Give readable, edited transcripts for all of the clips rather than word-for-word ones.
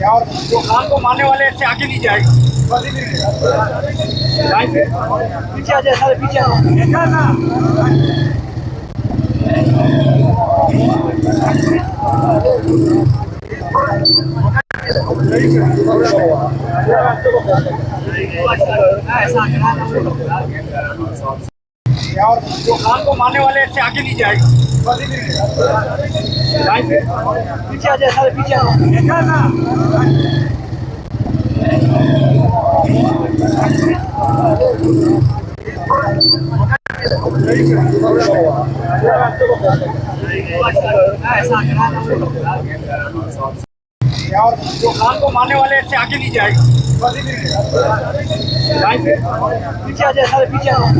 और जो खान को मारने वाले इससे आगे नहीं जाएगा। पीछे आ जाए, सारे पीछे आ जाए। और जो खान को मारने वाले इससे आगे नहीं जाएगा। पीछे आ जाए, सारे पीछे आ जाए। और जो खान को मारने वाले इससे आगे नहीं जाएगा। पीछे आ जाए, सारे पीछे आ जाए।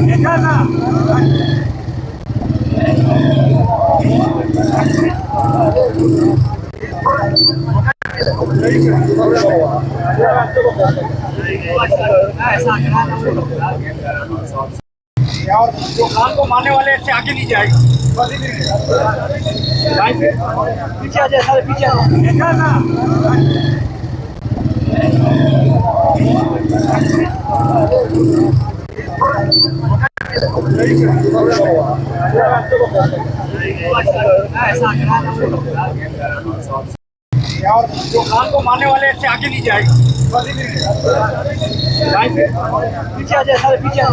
और जो खान को मारने वाले इससे आगे नहीं जाएगा। पीछे आ जाए, सारे पीछे आ जाए। और जो खान को मारने वाले इससे आगे नहीं जाएगा। पीछे आ जाए, सारे पीछे आ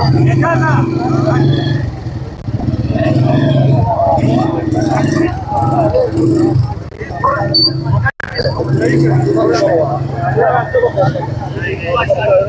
जाए।